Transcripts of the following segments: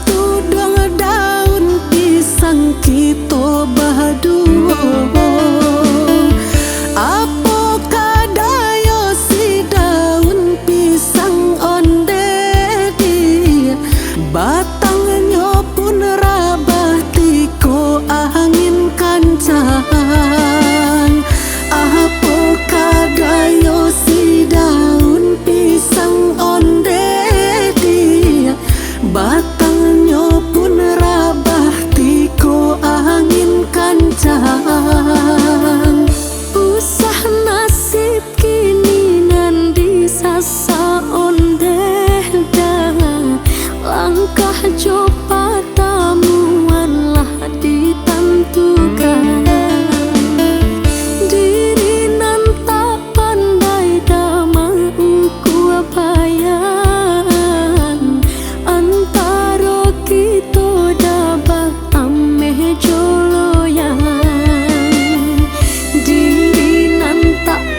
tudung daun pisang kita bahadua. Apa kadaya si daun pisang onde di batangnya pun rabah tiko angin kancang. Apa kadaya si daun pisang onde di batangnya pun rabah tiko angin kancang. Usah nasib kini nandi sasa onde dah langkah coba tamuanlah ditentukan. Diri nan tak pandai damang uku bayan antara kita dabah ameh joloyan. Diri nan tak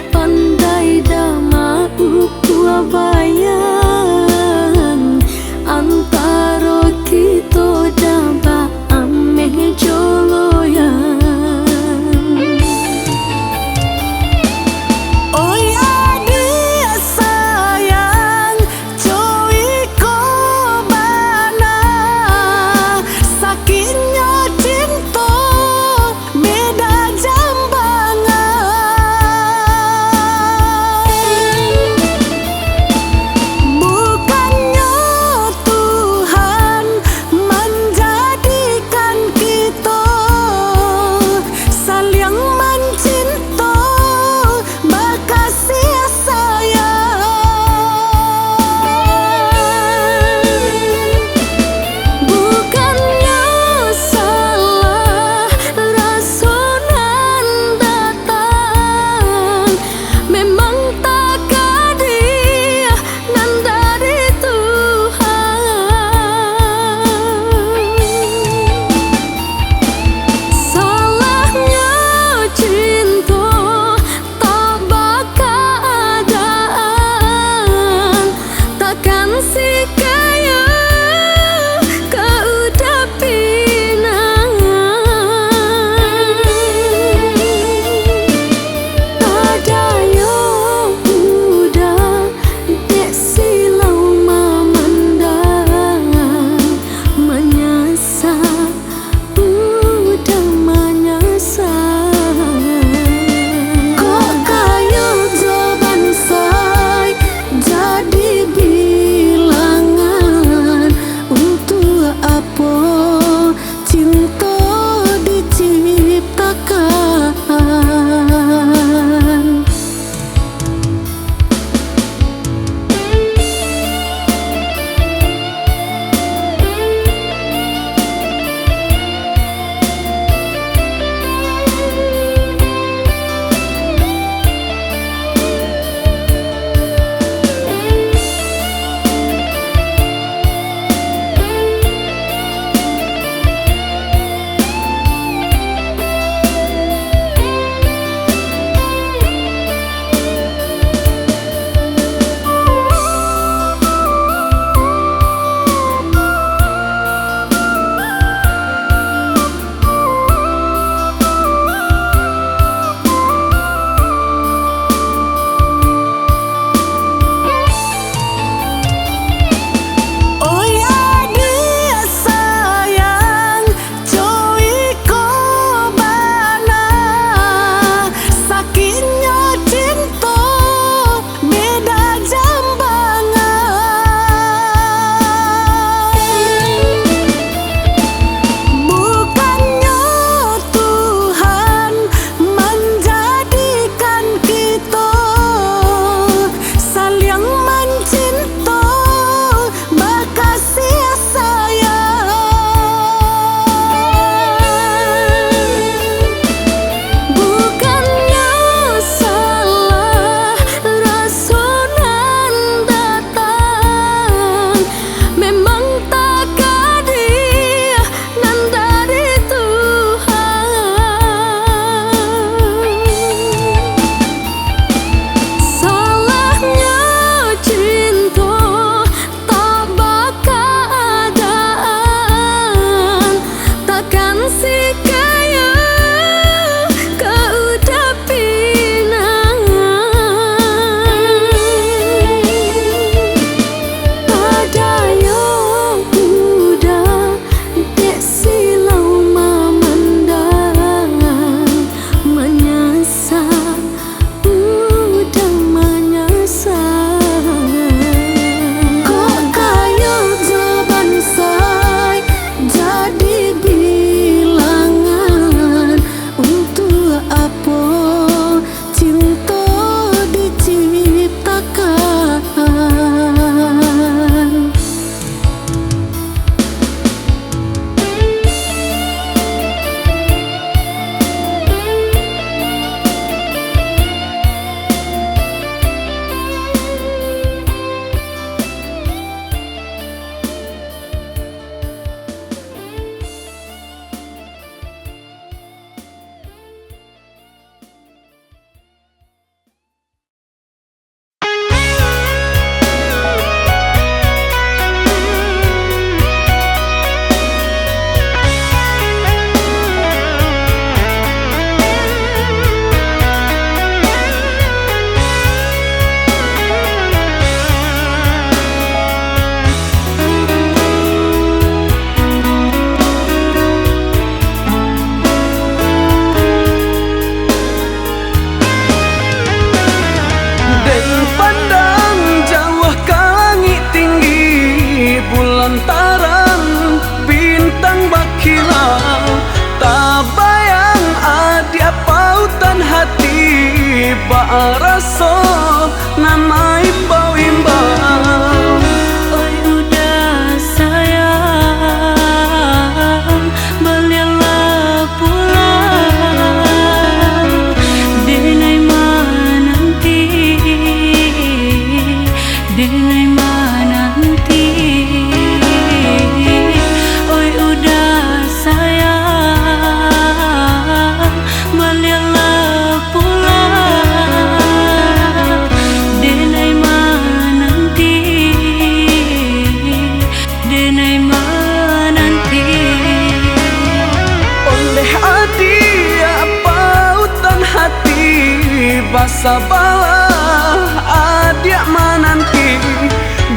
Basabalah adik mananti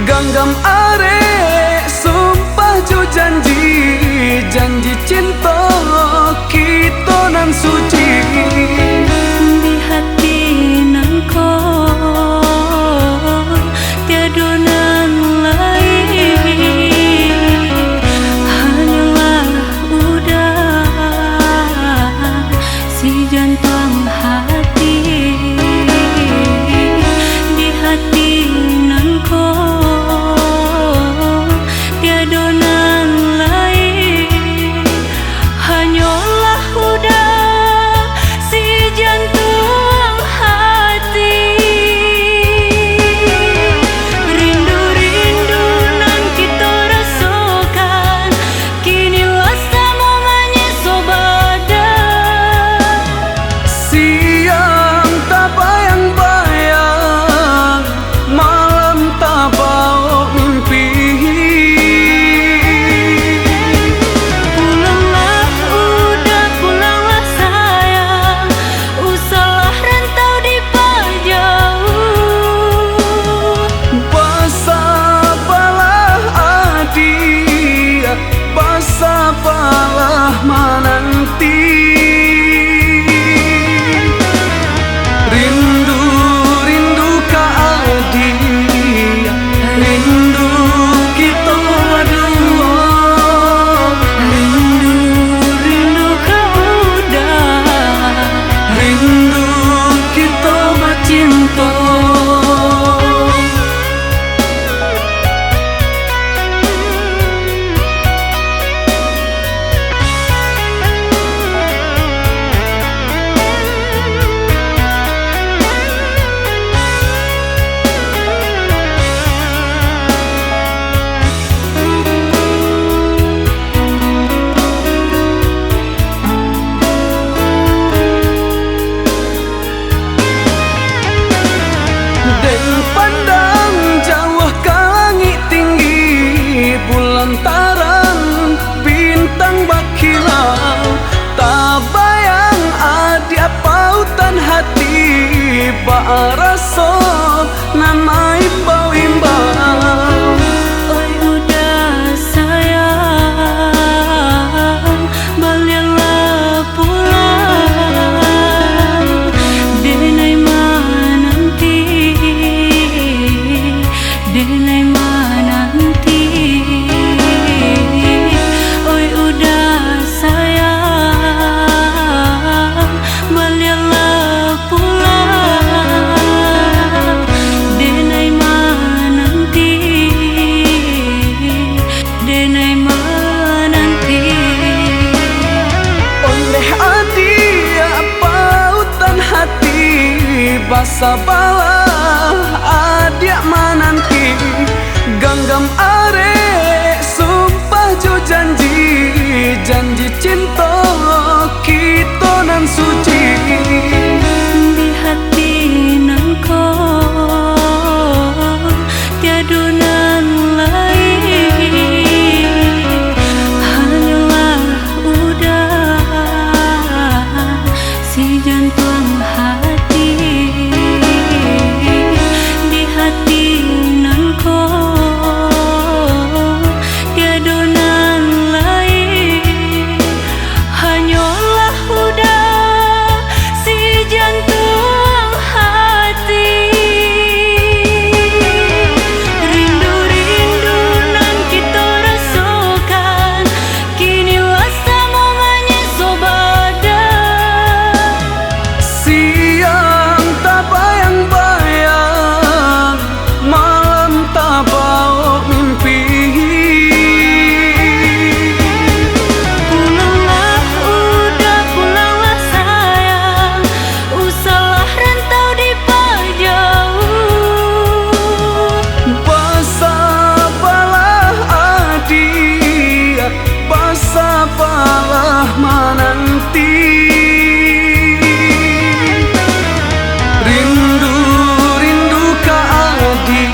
ganggam are sumpah jo janji cinta kita nan suci di hati nan ko tiada nan lain hanyalah udah si jantung hati di hati nan ko tiada nan lain hanyalah udah si jantung hati rindu-rindu nan kita rasakan kini rasa momennya sobada siang tak bayang-bayang malam tak bau mimpi pulanglah udah pulanglah sayang usahlah rantau di pajauh basabalah adik basabalah mananti rindu ka adik rindu kita berdua rindu kau udah rindu kita bercinta dan pandang jauh ke langit tinggi bulan tarang bintang berkilau tak bayang ada pautan hati bak rasa namai bau imbau oi udah sayang balianglah pulang denai mananti denai mananti oi udah sayang balianglah pulang denai mananti denai mananti oleh adik pautan hati basabalah adik mananti ganggam are sumpah jo janji cinta kita nan suci di hati nan ko tiada nan lain hanyalah udah si jantung hati di hati nan ko tiada nan lain hanyalah udah si jantung hati rindu-rindu nan kita rasakan kini rasa momennya sobada siang tak bayang-bayang malam tak bau mimpi pulanglah udah pulanglah sayang usahlah rantau di pajauh basabalah adik basabalah mananti rindu ka adik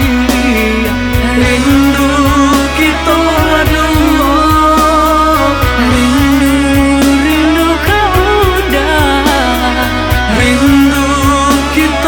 rindu kita berdua rindu kau udah rindu kita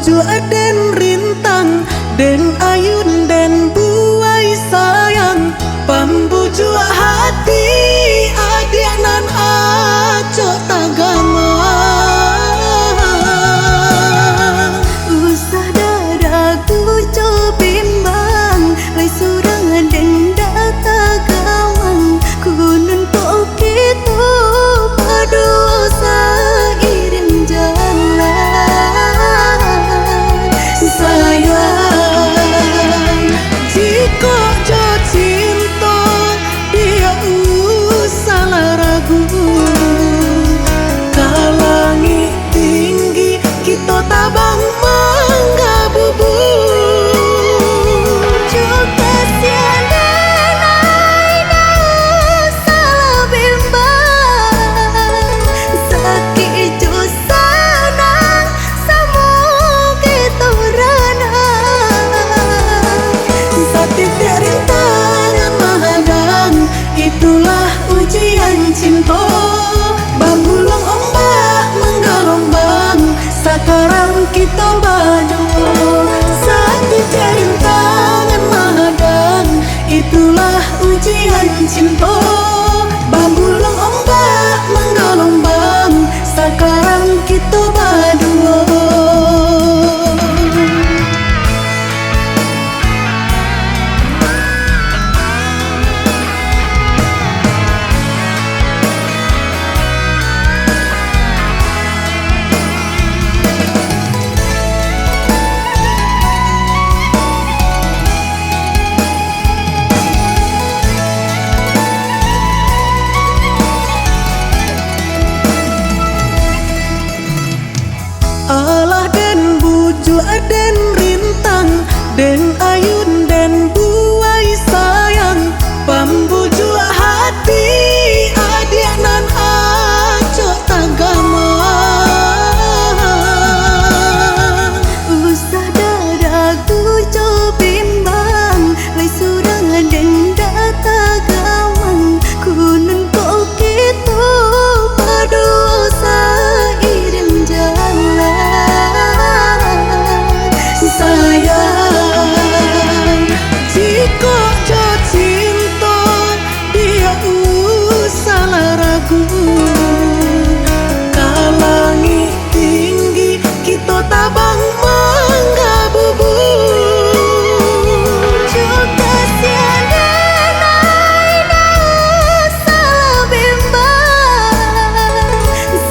buju den rintang, den ayun den buai sayang, pambuju hati adianan aco tagama. Usah dadaku bimbang, lai surangan den data gawang, kunun kok gitu padosa iring jalan. Sayang, jika jo cinta dia usah ragu, kalangi tinggi kita tabang mangga bubur. Juga siada nai salah bimbang, sakit jo sanang samu gitu rana. Setiap rintangan menghadang, itulah ujian cinta. Bambulong ombak menggelombang, sekarang kita berdua. Setiap rintangan menghadang, itulah ujian cinta. Bambulong ombak menggelombang, sekarang kita berdua. Alah den buju den rintang, den ayun den buai sayang, pambuju hati adianan aco tagama. Usah dadaku bimbang, lai surangan den data gawang, kunun kok gitu padosa iring jalan. Sayang, jika jo cinta dia usah ragu, kalangi tinggi kita tabang mangga bubur. Juga siada nai salah bimbang,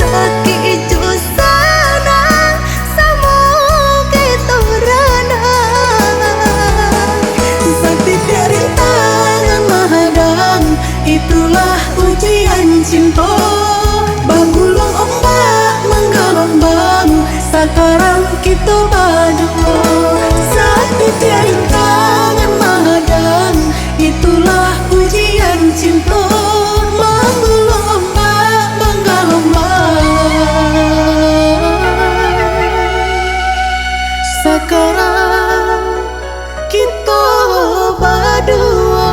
sakit jo sanang samu gitu rana. Setiap rintangan menghadang, itulah ujian cinta. Bambulong ombak menggelombang, sekarang kita berdua. Setiap rintangan menghadang, itulah ujian cinta. Bambulong ombak menggelombang, sekarang kita berdua.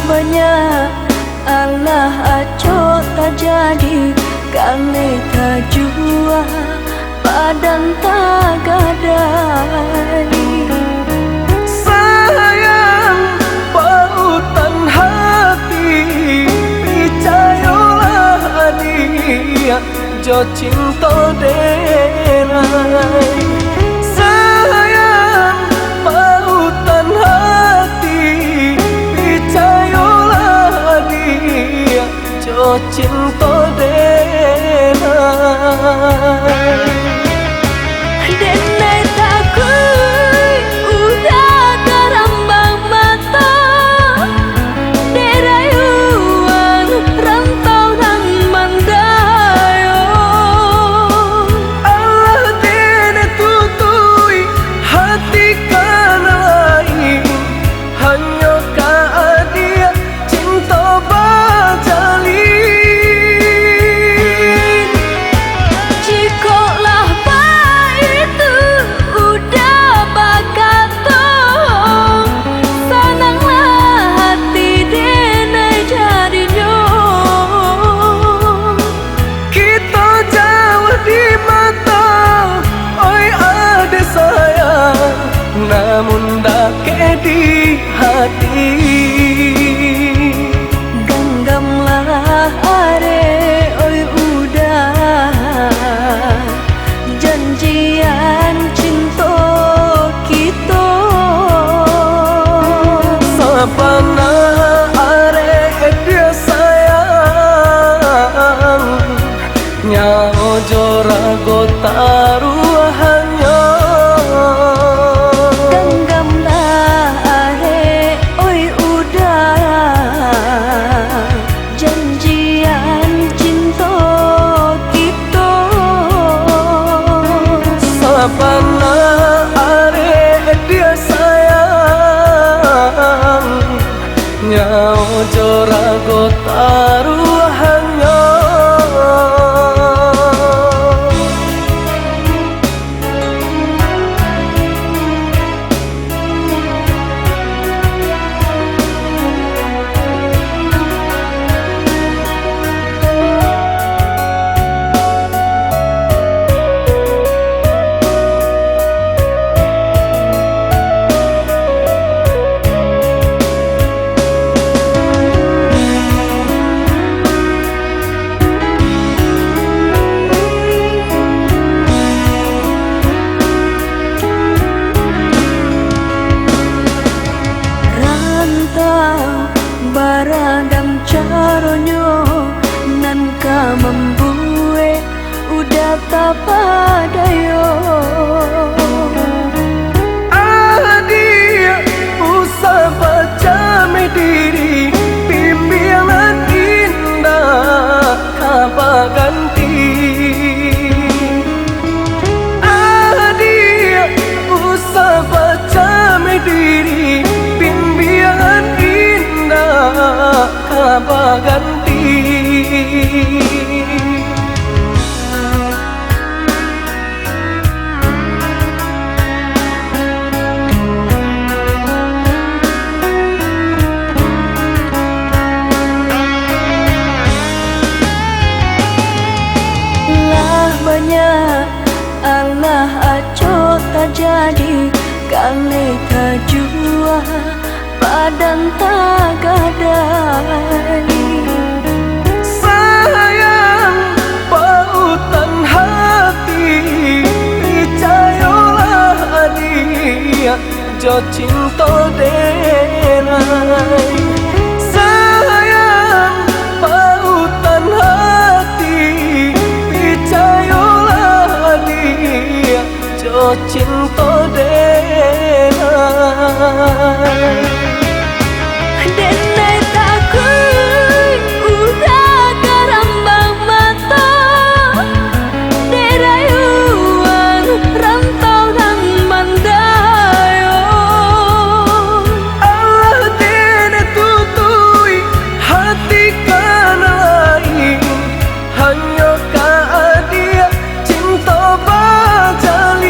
banyak Allah aco tak jadi kali tak jua padan tak gadai. Sayang pautan hati picayolah dia jo cinta denai. Sayang pautan hati picayolah dia jo cinta denai. Denai takui udah karambang mata derayuan rantau nang mandayo. Allah dene tutui hati kana lain hanya ka dia cinta bajalin. Jikolah itu udah bakato senanglah hati denai jadinya. Kita jauh di mata, oi ada sayang, namun dake di hati. Genggamlah are oi udah janjian cinta kita. Sabana are dia sayang, nyao jorago taruhannya. Genggamlah are oi udah janjian cinta kita. Sabana are dia sayang, nyao jorago taruhannya. Baradang caronyo nan ka membuat udah tak padayo. Dia usah baca mediri pimpinan indah kaba ganti. Dia usah baca mediri pimpinan indah kaba ganti. Banyak Allah aco tak jadi kali tak jua padan tak gadai. Sayang pautan hati picayolah dia jo cinta denai. Sayang pautan hati picayolah dia jo cinta denai. Denai takui udah karambang mata derayuan rantau nang mandayo. Allah dene tutui hati kana lain hanya ka dia cinta bajalin.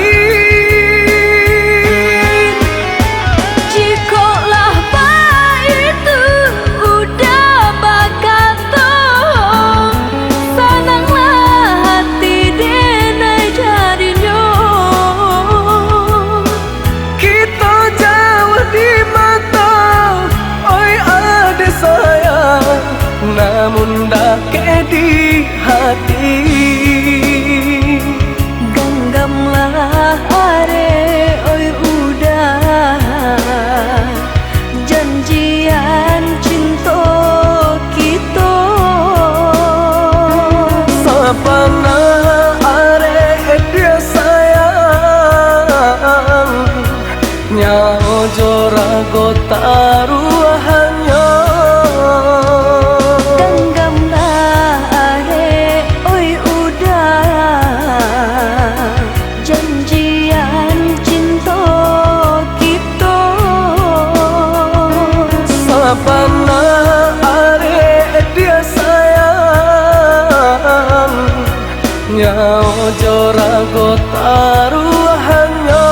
ojo rago taruhannya.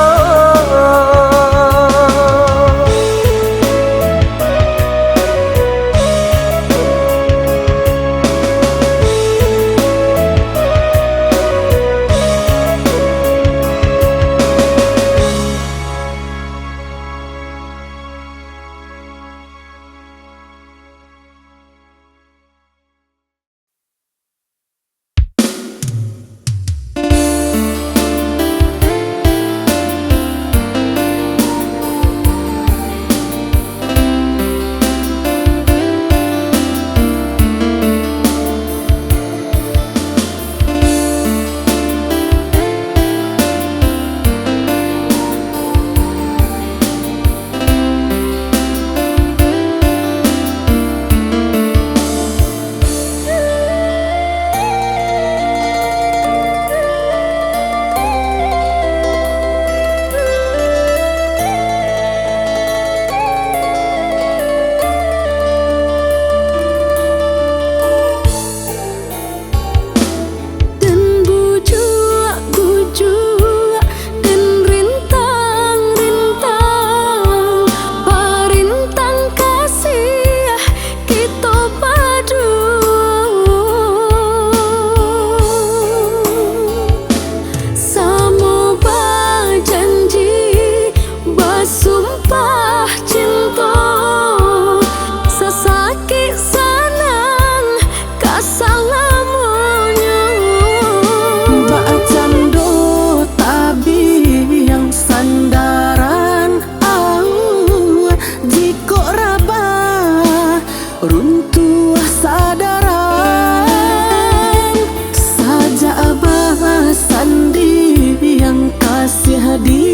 Hati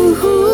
yang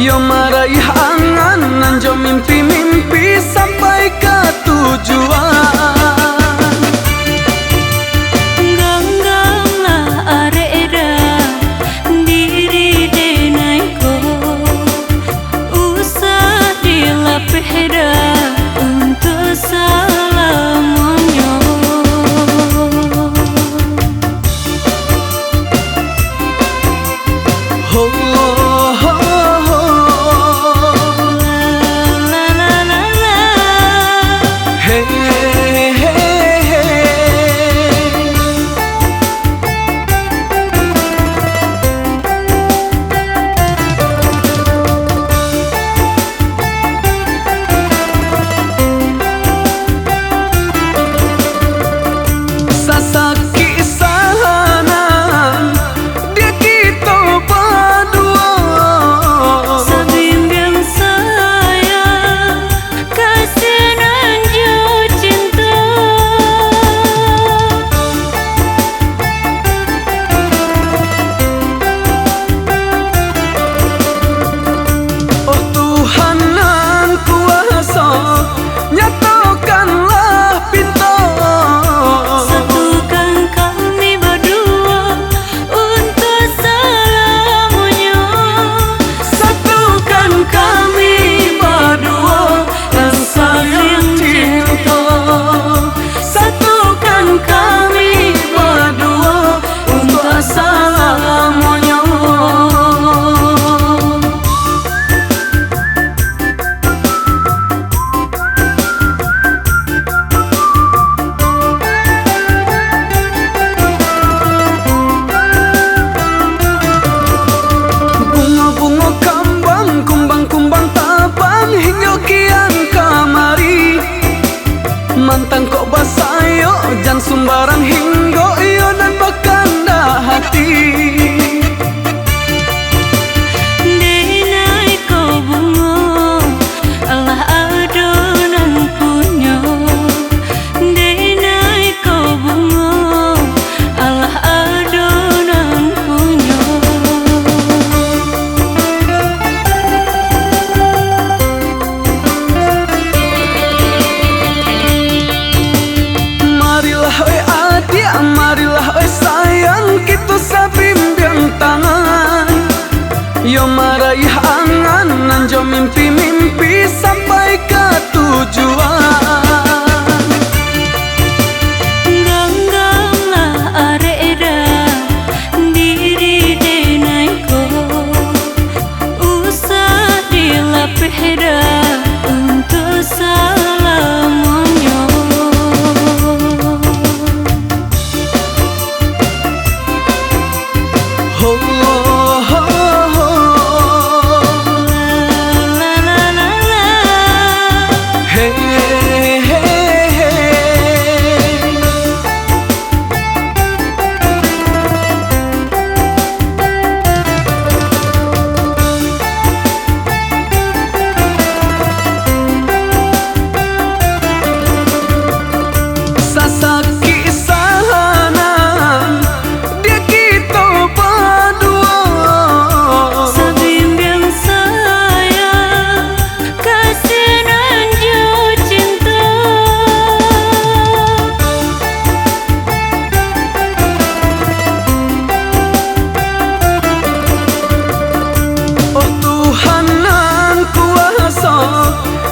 Yo meraih angan nanjo mimpi-mimpi sampai ke tujuan. Gangganglah areda diri denaiko, usah dilapehda untuk salamonyo. Ho, ho, ho. La la la la. Hey, hey, hey. Sasaki sahanan dia kita berdua. Sebimbing sayang, kasih nanju cinta. Oh Tuhan yang kuasa, nyatakanlah pinta. Satukan kami berdua untuk salamonyo. Satukan kami berdua dan saling cinta. Satukan kami berdua untuk salamonyo. Bunga-bunga kembang, kumbang-kumbang tabang hingga kian kamari. Mantan kok basayo, jan sumbarang hingga iyo dan bakanda hati. Denai ko bungo, Allah adonan punyo. Denai ko bungo, Allah adonan punyo. Marilah oi adik, marilah oi sayang, kita sabimbing tangan. Yo meraih angan nanjo mimpi-mimpi sampai ke tujuan. Gangganglah areda diri denaiko, usah dilapehda untuk salamonyo. Ho, ho, ho. La la la la. Hey, hey, hey. Sasaki sahanan dia kita berdua. Sebimbing sayang, kasih nanju cinta. Oh Tuhan yang kuasa,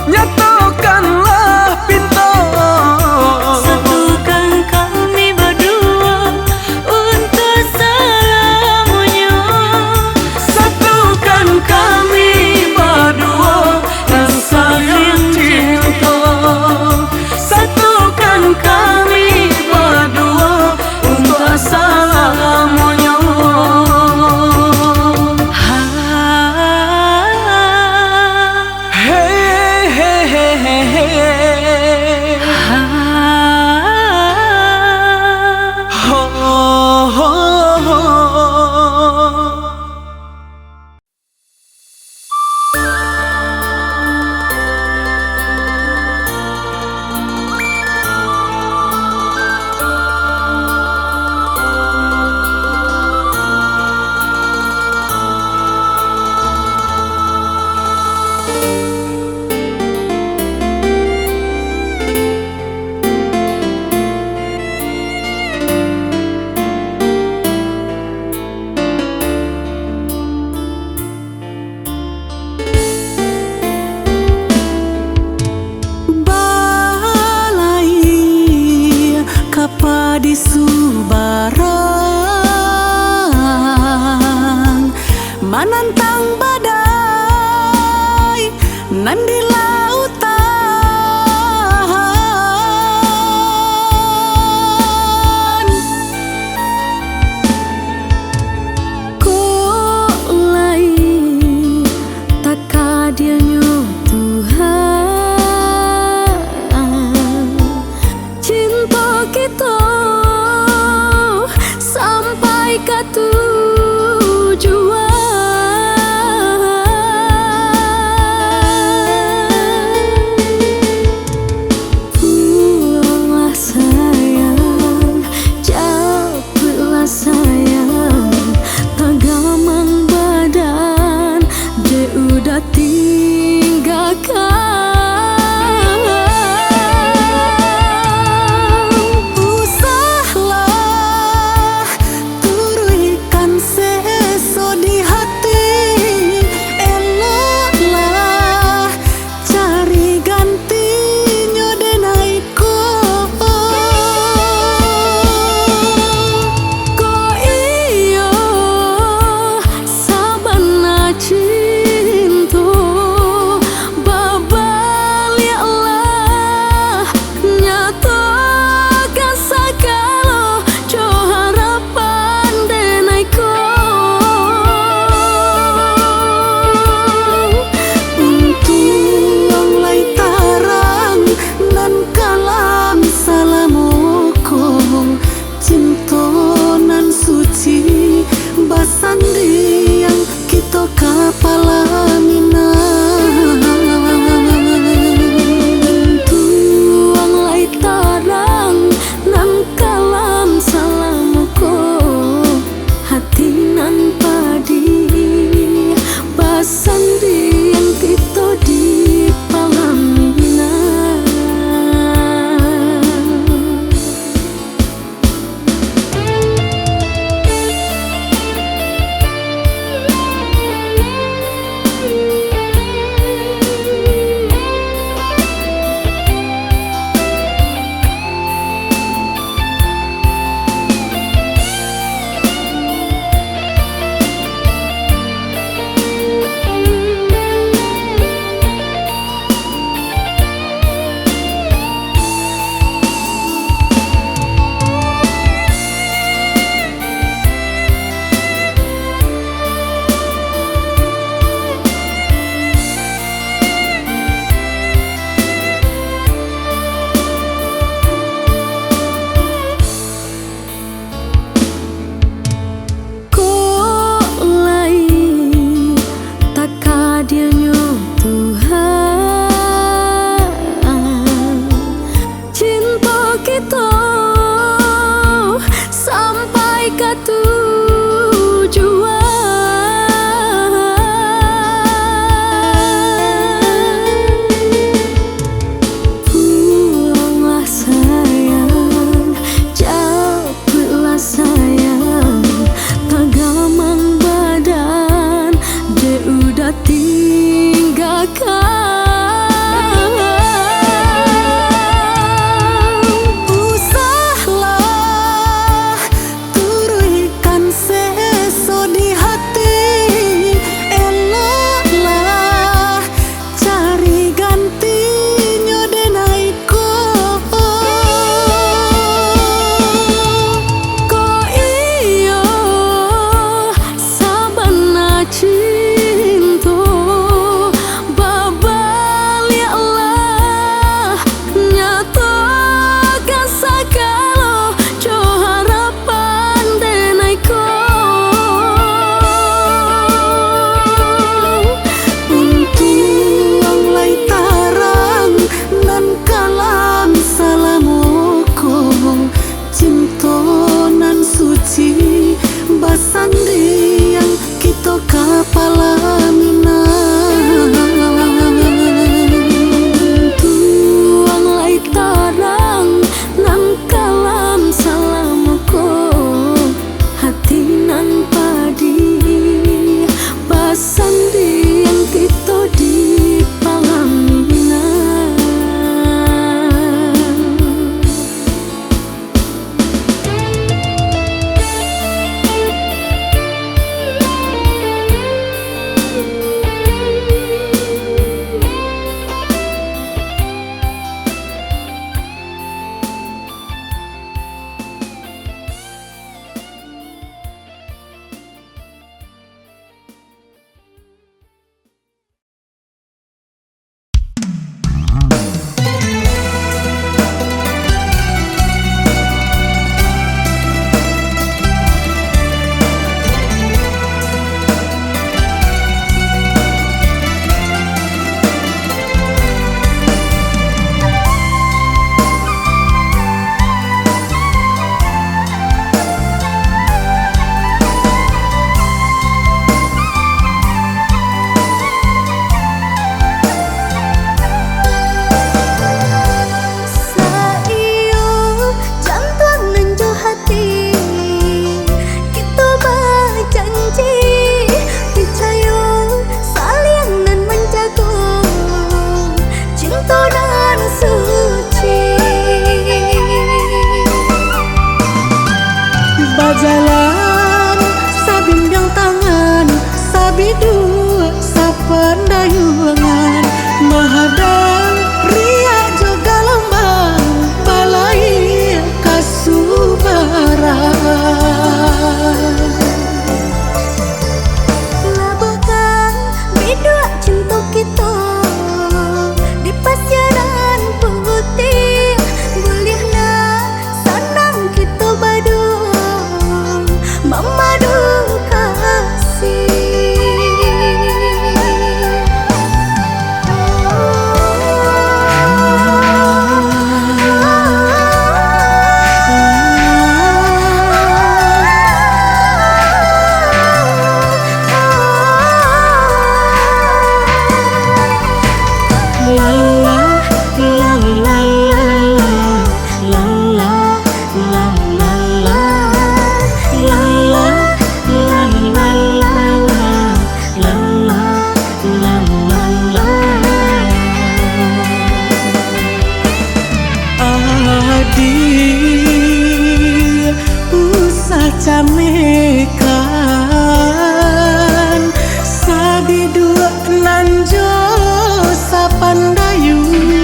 nyatakanlah pinta. Satukan kami berdua untuk salamonyo. Satukan kami berdua dan saling cinta. Satukan kami berdua untuk salamonyo. Ha. Hey, hey, hey, hey, hey. Ha. Ho, ho, ho. Palamina tuang lai tarang nan kalam salamuko hati nan padi basandi yang kita di Palamina. Sampai ke tujuan, pulanglah sayang, cepatlah sayang, tagamang badan dia udah tinggalkan. Basandi yang kita ka Palamina tuang lai tarang nan kalam salamuko hati nan padi basandi yang kita di Palamina. sabidua nanjo sapandayung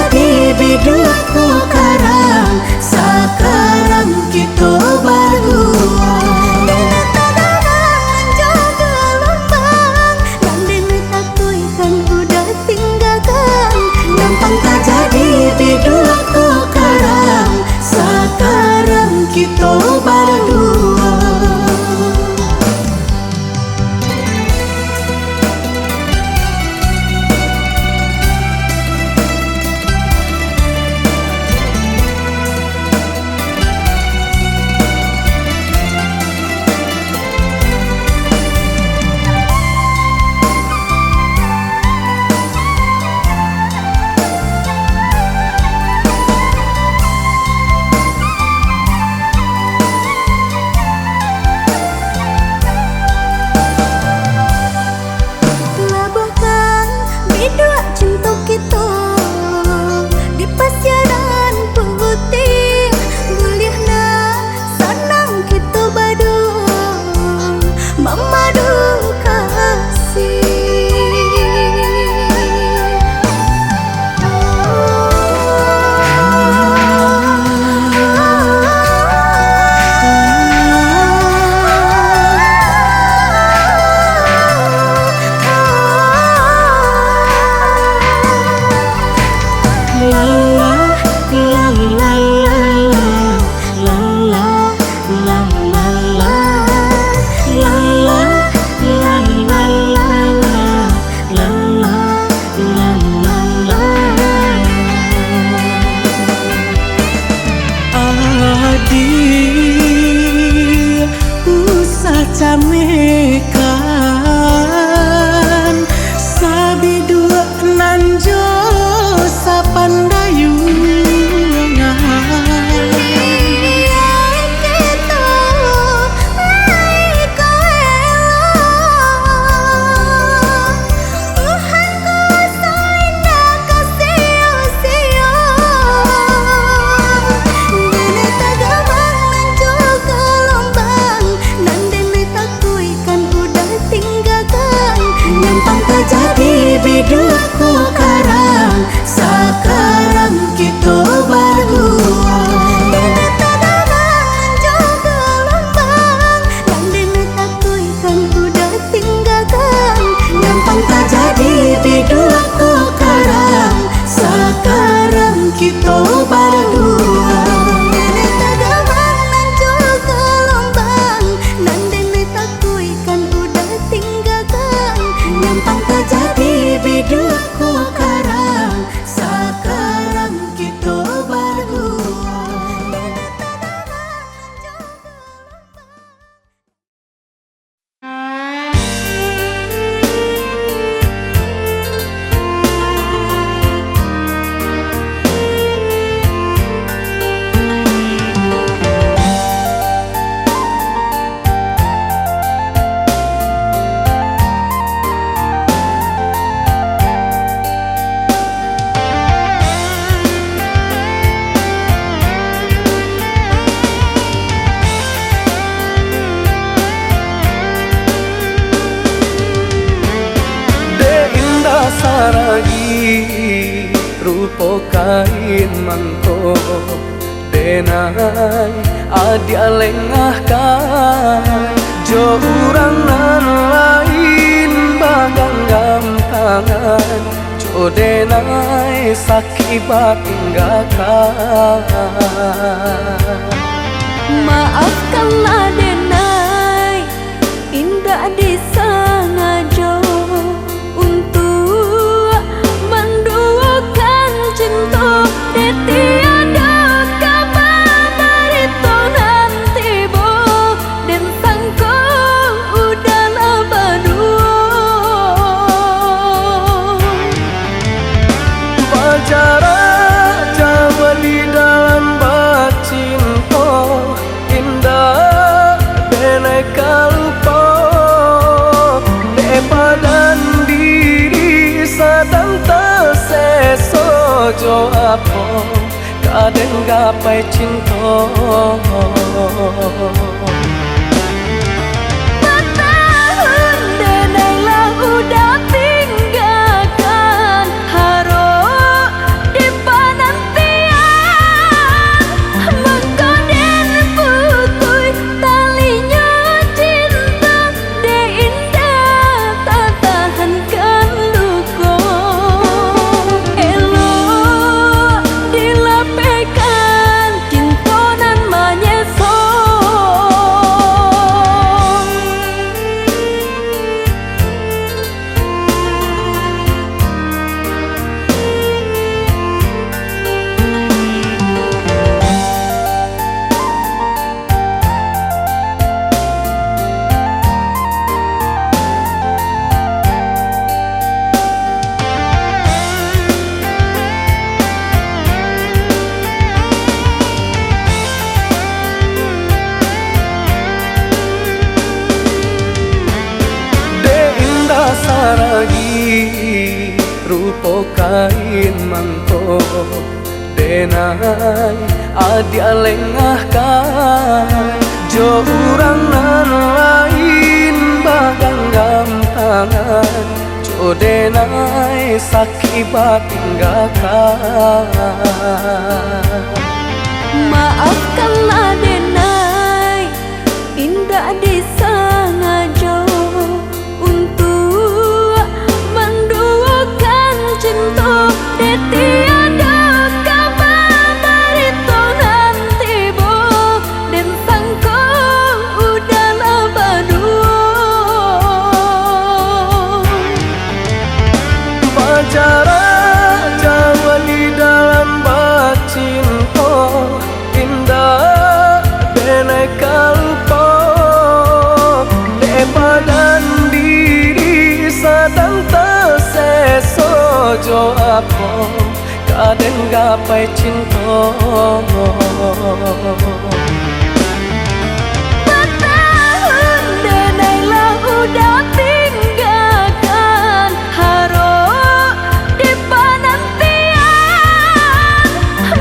jadi bidua ku karang sakarang kita berdua menjaga lembang dan diminta kuikan udah tinggalkan gampang tak jadi bidua ku karang sakarang kita berdua. Camekan sabidua nanjo sapandayung jadi bidua ku karang sakarang kita berdua menjaga lembang dan diminta kuikan udah tinggalkan gampang tak jadi bidua ku karang sakarang kita berdua jadi bidua ku karang sakarang kita berdua. Saragi rupo kain mangko denai adia lengahkan jo urang nan lain bagang gampangan jo denai sakibat tinggalkan maafkanlah denai indah disengaja cinta de tiada kabar dari nanti bo dan sangko udahlah berdua Pajaran jo apa kadang gapai cinta. Bertahun denailah udah tinggalkan harap di penantian menggoden putui talinya cinta de indah tak tahankan luka elok dilapaikan cinta nan menyeso. Saragi rupo kain mangko denai adia lengah kai jo urang nan lain baganggam tangan jo denai sakibat tinggalkan. Maafkanlah denai indah disengaja untuk menduakan cinta de tiada kabar berita nanti bo dan sangko udahlah berdua. Pacaran Jawa di dalam bacinta indah denai kalpo depadan diri sadang terseso jo apa kadang gapai cinta. Bertahun denailah udah tinggalkan harap di penantian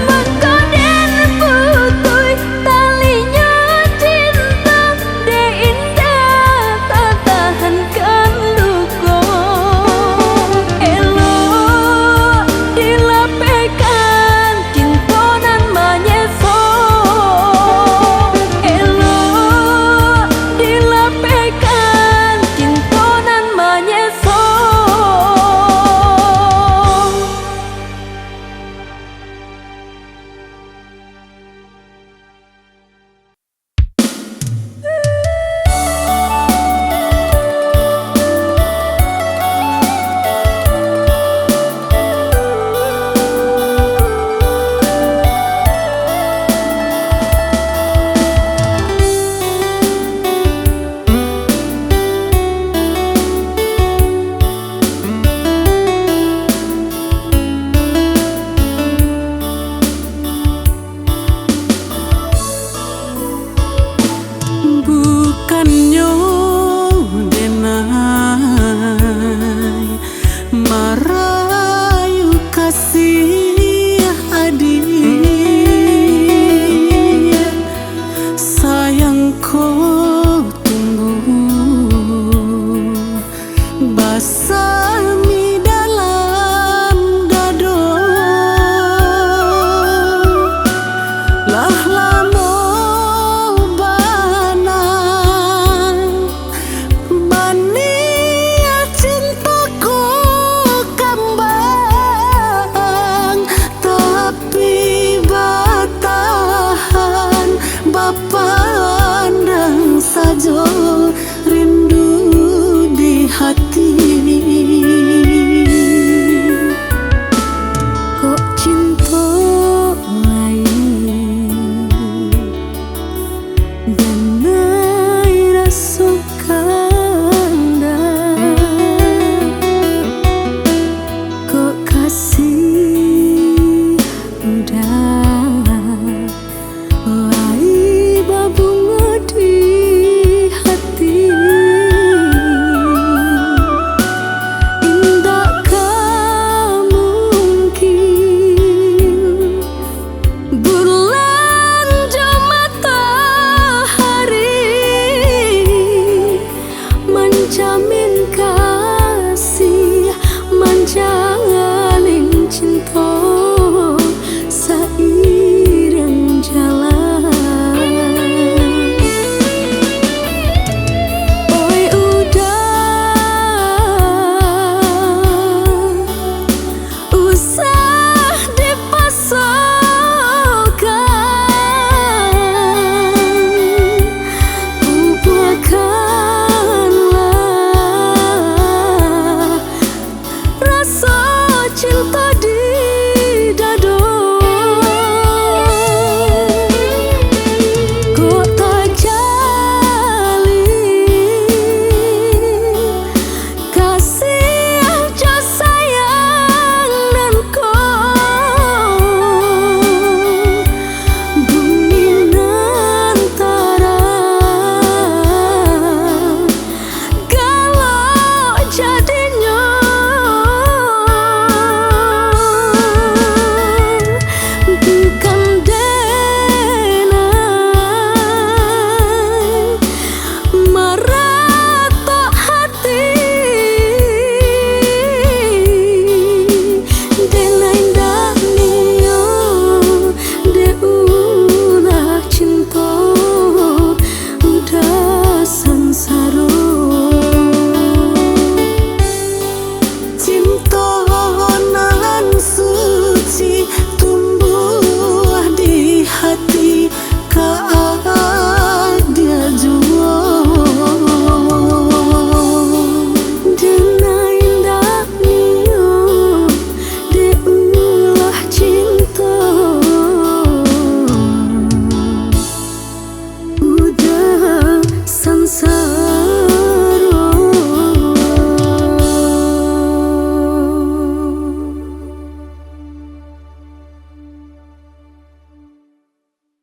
menggoden putui talinya cinta de indah tak tahankan luka elok dilapaikan cinta nan menyeso elok dilapaikan cinta nan menyeso. Bukannya denai merayu kasih hadir sayang kau tunggu basami dalam dado lah lama pandang saja